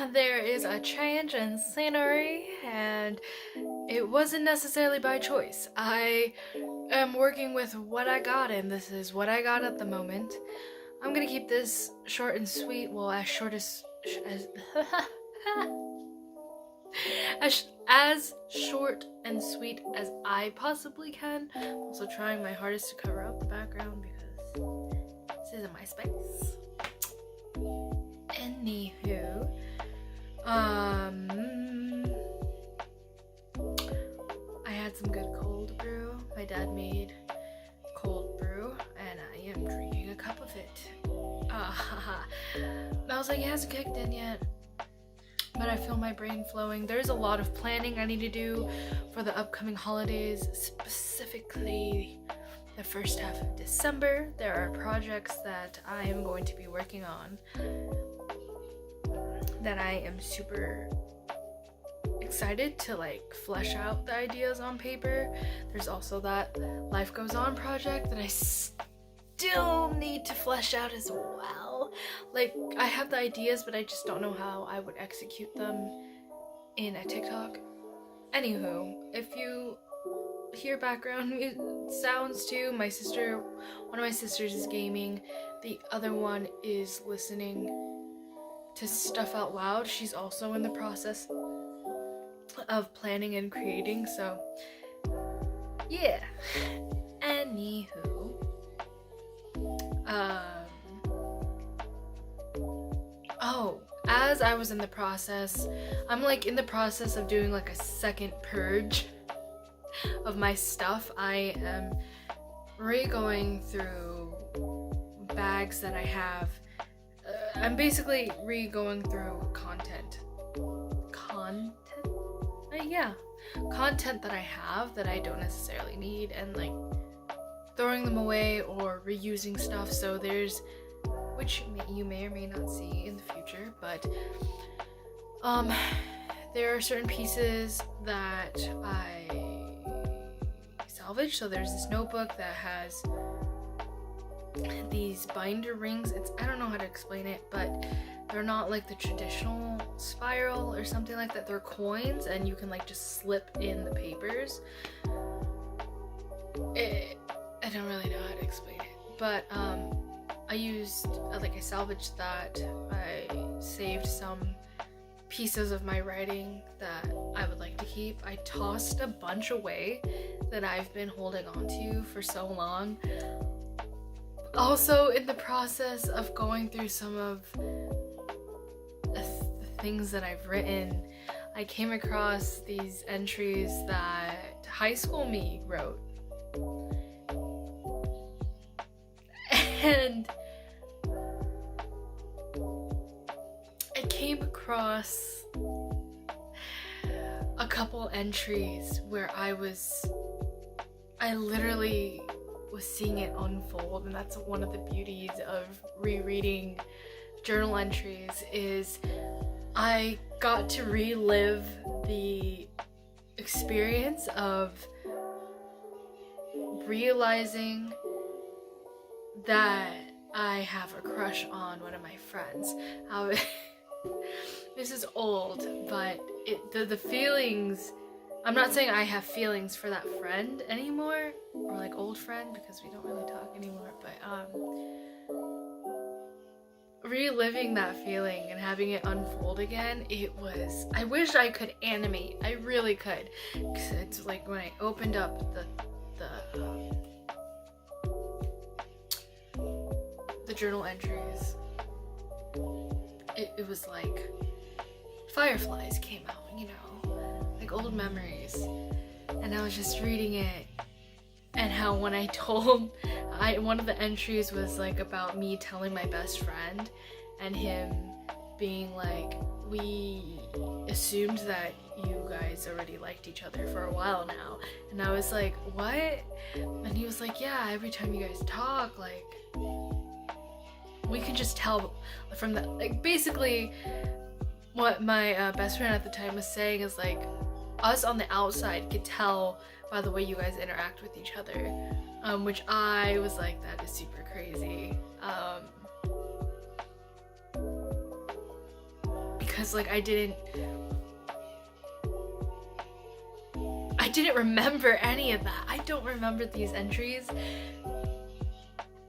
there is a change in scenery, and it wasn't necessarily by choice. I am working with what I got, and this is what I got at the moment. I'm gonna keep this short and sweet, well, as short as as short and sweet as I possibly can. I'm also trying my hardest to cover up the background because this isn't my space. Anywho, I had some good cold brew. My dad made cold brew, and I am drinking a cup of it. I was like, it hasn't kicked in yet, but I feel my brain flowing. There's a lot of planning I need to do for the upcoming holidays, specifically the first half of December. There are projects that I am going to be working on that I am super excited to flesh out the ideas on paper. There's also that Life Goes On project that I still need to flesh out as well. I have the ideas, but I just don't know how I would execute them in a TikTok. Anywho, if you hear background sounds too, one of my sisters is gaming, the other one is listening to stuff out loud. She's also in the process of planning and creating, so yeah. Anywho, as I was in the process, I'm in the process of doing a second purge of my stuff. I am re-going through bags that I have. I'm basically re-going through content that I have that I don't necessarily need, and throwing them away or reusing stuff. So there's, which you may or may not see in the future, but there are certain pieces that I salvage. So there's this notebook that has these binder rings. I don't know how to explain it, but they're not the traditional spiral or something like that. They're coins, and you can just slip in the papers. I don't really know how to explain it, but I used I salvaged that. I saved some pieces of my writing that I would like to keep. I tossed a bunch away that I've been holding on to for so long. Also, in the process of going through some of the things that I've written, I came across these entries that high school me wrote. And I came across a couple entries where I literally was seeing it unfold, and that's one of the beauties of rereading journal entries, is I got to relive the experience of realizing that I have a crush on one of my friends. This is old, but the feelings, I'm not saying I have feelings for that friend anymore, or old friend, because we don't really talk anymore, but reliving that feeling and having it unfold again, I wish I could animate. I really could, because it's when I opened up the journal entries, it was fireflies came out, old memories. And I was just reading it, and how when one of the entries was about me telling my best friend, and him being we assumed that you guys already liked each other for a while now. And I was like, what? And he was like, yeah, every time you guys talk, we can just tell from the, basically what my best friend at the time was saying is us on the outside could tell by the way you guys interact with each other, which I was that is super crazy, because like I didn't remember any of that. I don't remember these entries.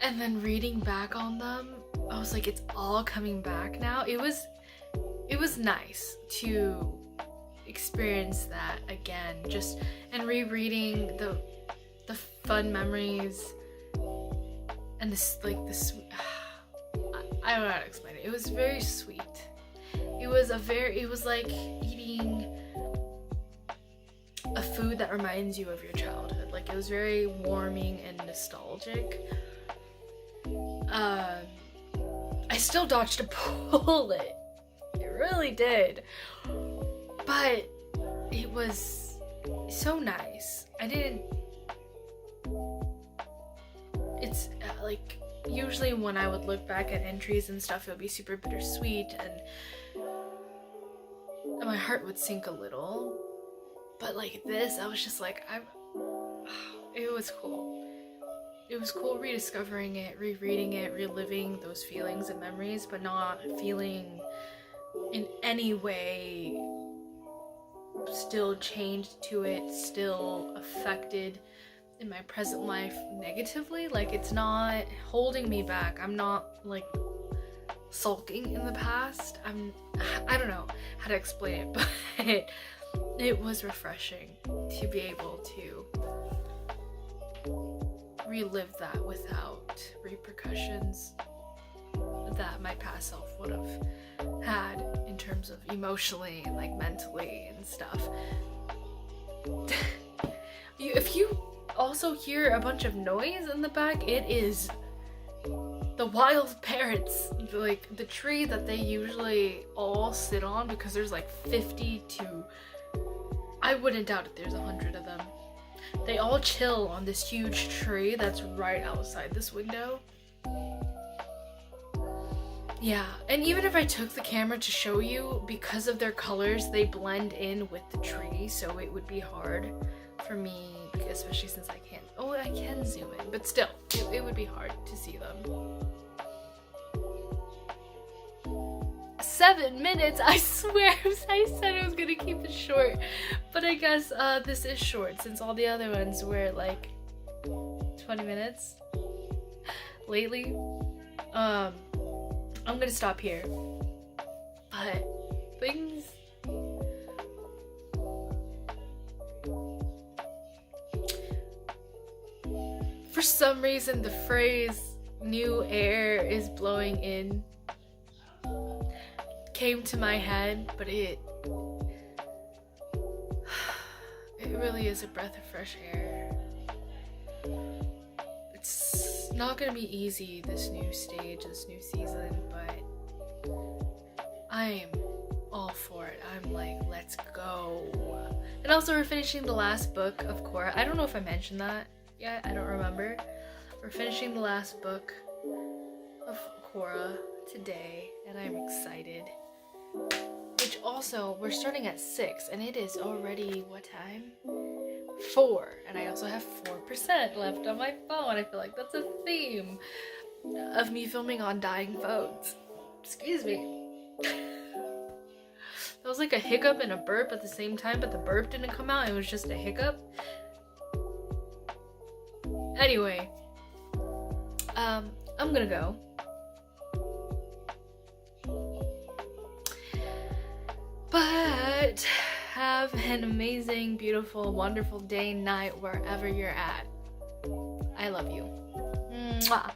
And then reading back on them, I was like, it's all coming back now. It was nice to experience that again, just and rereading the fun memories and this I don't know how to explain it. It was very sweet. It was like eating a food that reminds you of your childhood. Like, it was very warming and nostalgic. I still dodged a bullet. It really did. But it was so nice. It's like, usually when I would look back at entries and stuff, it would be super bittersweet and my heart would sink a little. But like this, I was just like, it was cool. It was cool rediscovering it, rereading it, reliving those feelings and memories, but not feeling in any way still chained to it, still affected in my present life negatively. Like, it's not holding me back. I'm not like sulking in the past. I don't know how to explain it, but it was refreshing to be able to relive that without repercussions that my past self would have had in terms of emotionally and like mentally and stuff. If you also hear a bunch of noise in the back, it is the wild parrots, like the tree that they usually all sit on, because there's like 50 to, I wouldn't doubt it, there's 100 of them. They all chill on this huge tree that's right outside this window. Yeah, and even if I took the camera to show you, because of their colors, they blend in with the tree, so it would be hard for me, especially since I can't, I can zoom in, but still, it would be hard to see them. 7 minutes, I swear. I said I was gonna keep it short, but I guess this is short since all the other ones were like 20 minutes lately. I'm gonna stop here, but things for some reason the phrase "new air is blowing in" came to my head, but it really is a breath of fresh air. It's not gonna be easy, this new stage, this new season, but I'm all for it. I'm like, let's go. And also, we're finishing the last book of Korra. I don't know if I mentioned that yet, I don't remember. We're finishing the last book of Korra today, and I'm excited. Which also, we're starting at 6, and it is already, what time? 4, and I also have 4% left on my phone. I feel like that's a theme of me filming on dying phones. Excuse me. That was like a hiccup and a burp at the same time, but the burp didn't come out, it was just a hiccup. Anyway, I'm gonna go. But have an amazing, beautiful, wonderful day, night, wherever you're at. I love you. Mwah.